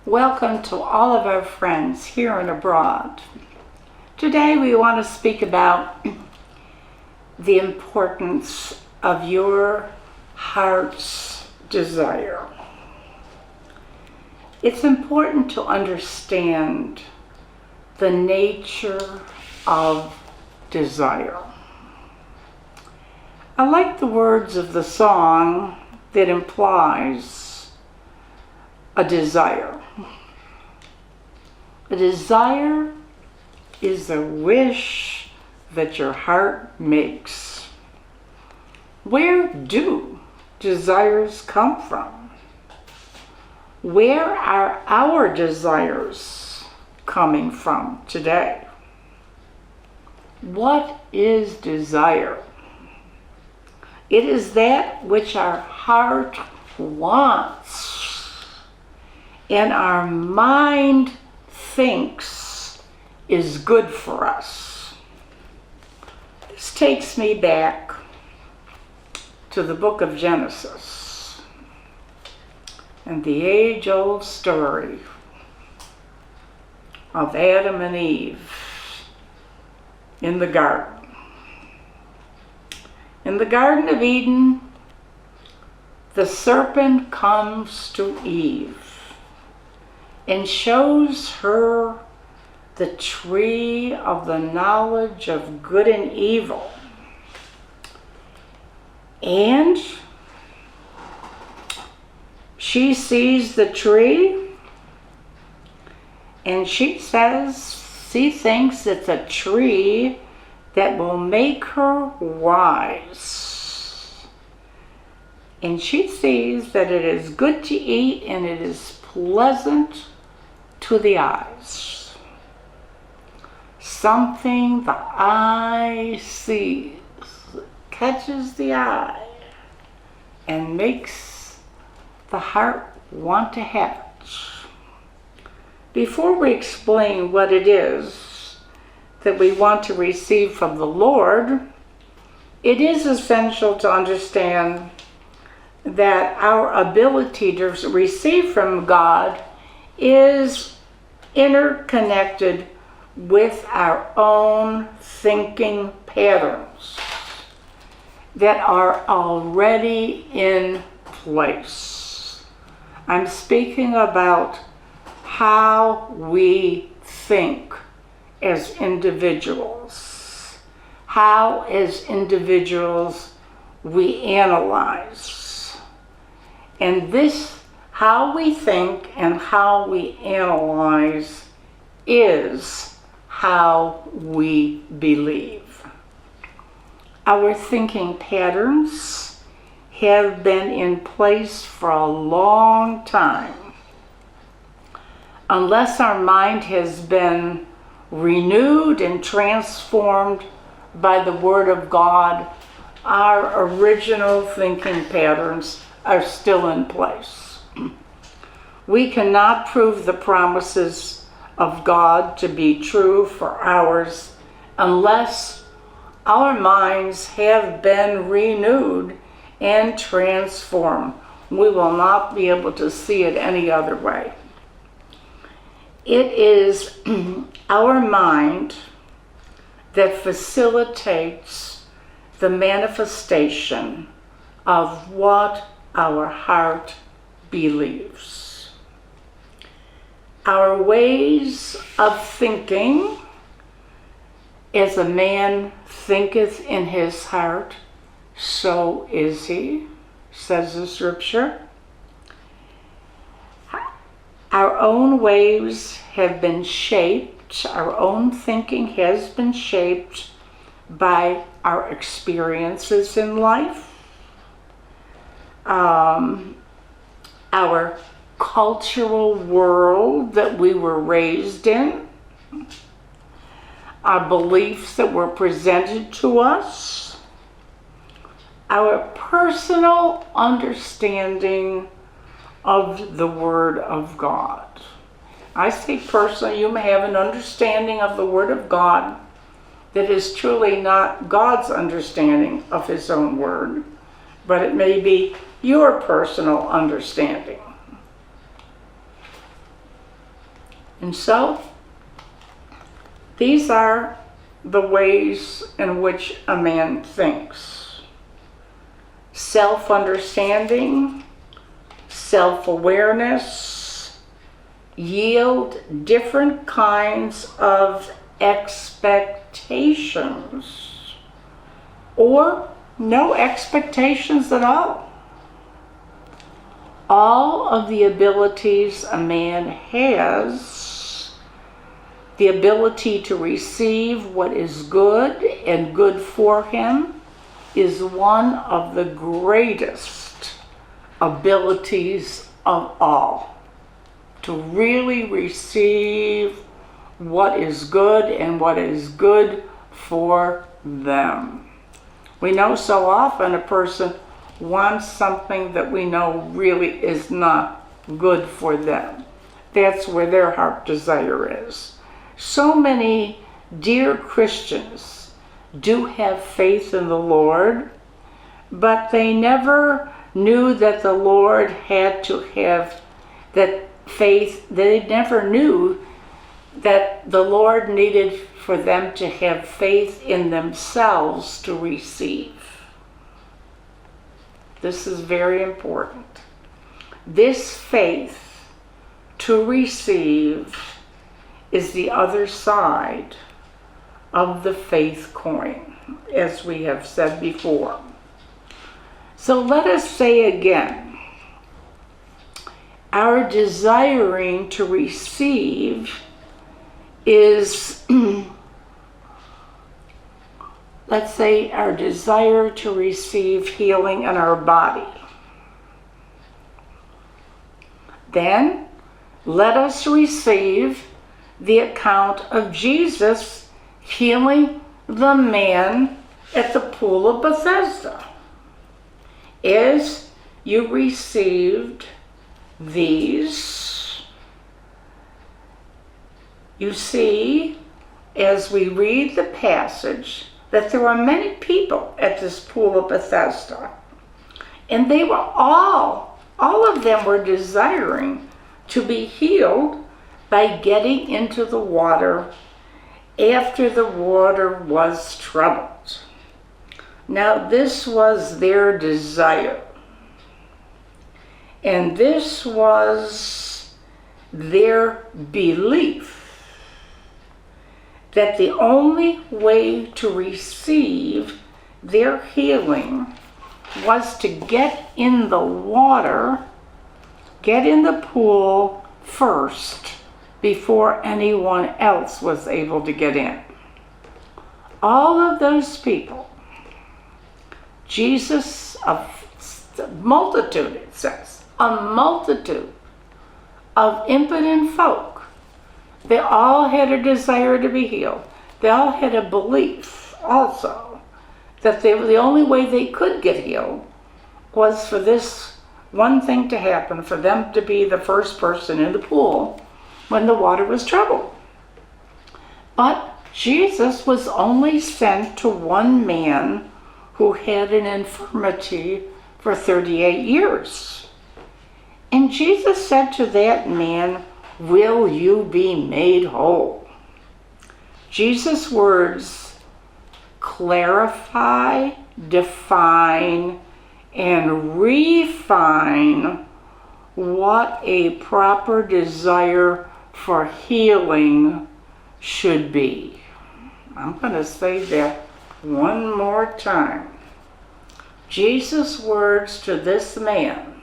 Welcome to all of our friends here and abroad. Today we want to speak about the importance of your heart's desire. It's important to understand the nature of desire. I like the words of the song that implies a desire. A desire is a wish that your heart makes. Where do desires come from? Where are our desires coming from today? What is desire? It is that which our heart wants and our mind thinks is good for us. This takes me back to the book of Genesis and the age-old story of Adam and Eve in the garden. In the Garden of Eden, the serpent comes to Eve and shows her the tree of the knowledge of good and evil. And she sees the tree and she thinks it's a tree that will make her wise. And she sees that it is good to eat and it is pleasant to the eyes. Something the eye sees catches the eye and makes the heart want to have it. Before we explain what it is that we want to receive from the Lord, it is essential to understand that our ability to receive from God is interconnected with our own thinking patterns that are already in place. I'm speaking about how we think as individuals, how as individuals we analyze. And this, how we think and how we analyze, is how we believe. Our thinking patterns have been in place for a long time. Unless our mind has been renewed and transformed by the Word of God, our original thinking patterns are still in place. We cannot prove the promises of God to be true for ours unless our minds have been renewed and transformed. We will not be able to see it any other way. It is our mind that facilitates the manifestation of what our heart believes. Our ways of thinking, as a man thinketh in his heart, so is he, says the scripture. Our own ways have been shaped, our own thinking has been shaped by our experiences in life, our cultural world that we were raised in, our beliefs that were presented to us, our personal understanding of the Word of God. I say personally, you may have an understanding of the Word of God that is truly not God's understanding of His own Word, but it may be your personal understanding. And so, these are the ways in which a man thinks. Self-understanding, self-awareness, yield different kinds of expectations, or no expectations at all. All of the abilities a man has, the ability to receive what is good and good for him, is one of the greatest abilities of all. To really receive what is good and what is good for them. We know so often a person wants something that we know really is not good for them. That's where their heart desire is. So many dear Christians do have faith in the Lord, but they never knew that the Lord had to have that faith. They never knew that the Lord needed for them to have faith in themselves to receive. This is very important. This faith to receive is the other side of the faith coin, as we have said before. So let us say again, our desiring to receive is, let's say our desire to receive healing in our body. Then let us receive the account of Jesus healing the man at the pool of Bethesda. As you received these, you see, as we read the passage, that there were many people at this pool of Bethesda, and they were all of them were desiring to be healed by getting into the water after the water was troubled. Now this was their desire, and this was their belief that the only way to receive their healing was to get in the water, get in the pool first before anyone else was able to get in. All of those people, Jesus, a multitude, it says, a multitude of impotent folk, they all had a desire to be healed. They all had a belief also that the only way they could get healed was for this one thing to happen, for them to be the first person in the pool when the water was troubled. But Jesus was only sent to one man who had an infirmity for 38 years. And Jesus said to that man, "Will you be made whole?" Jesus' words clarify, define, and refine what a proper desire for healing should be. I'm going to say that one more time. Jesus' words to this man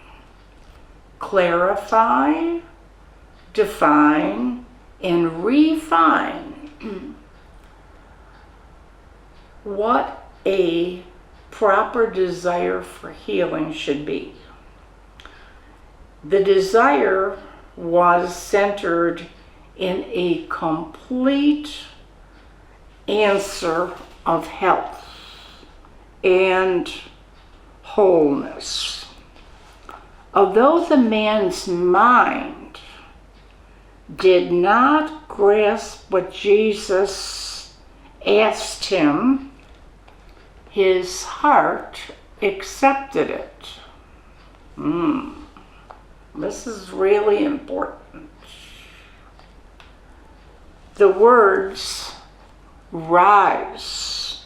clarify, define, and refine what a proper desire for healing should be. The desire was centered in a complete answer of health and wholeness. Although the man's mind did not grasp what Jesus asked him, his heart accepted it. This is really important. the words, "Rise,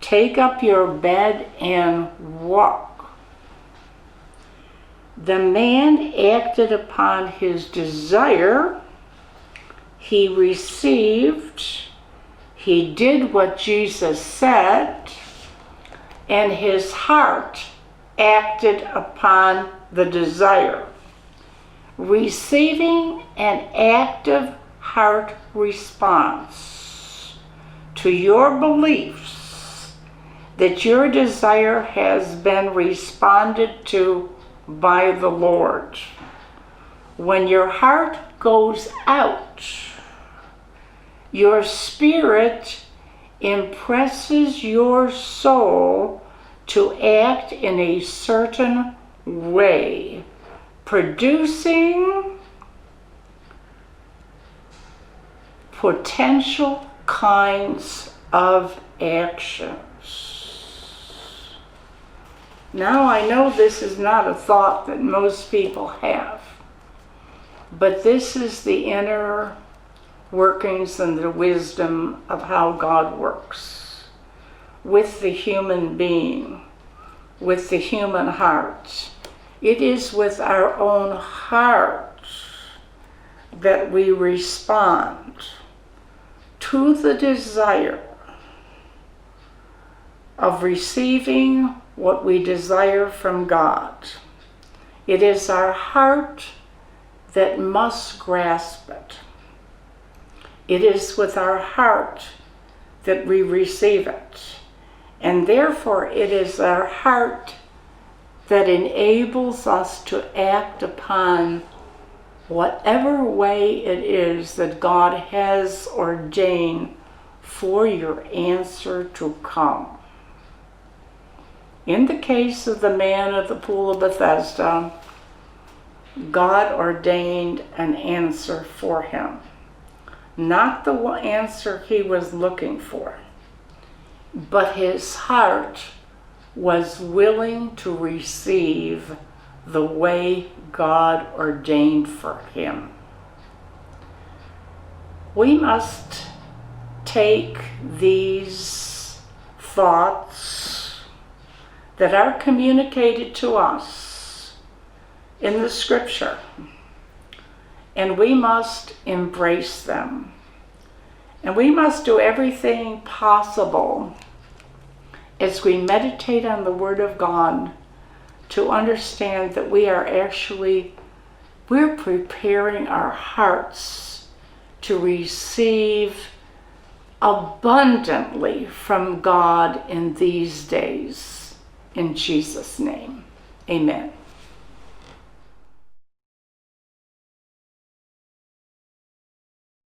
take up your bed and walk." The man acted upon his desire. He received, he did what Jesus said, and his heart acted upon the desire. Receiving an active heart response to your beliefs that your desire has been responded to by the Lord. When your heart goes out, your spirit impresses your soul to act in a certain way, producing potential kinds of actions. Now, I know this is not a thought that most people have, but this is the inner workings and the wisdom of how God works with the human being, with the human heart. It is with our own heart that we respond to the desire of receiving what we desire from God. It is our heart that must grasp it. It is with our heart that we receive it. And therefore, it is our heart that enables us to act upon whatever way it is that God has ordained for your answer to come. In the case of the man at the pool of Bethesda, God ordained an answer for him. Not the answer he was looking for, but his heart was willing to receive the way God ordained for him. We must take these thoughts that are communicated to us in the scripture, and we must embrace them. And we must do everything possible as we meditate on the Word of God to understand that we're preparing our hearts to receive abundantly from God in these days. In Jesus' name, amen.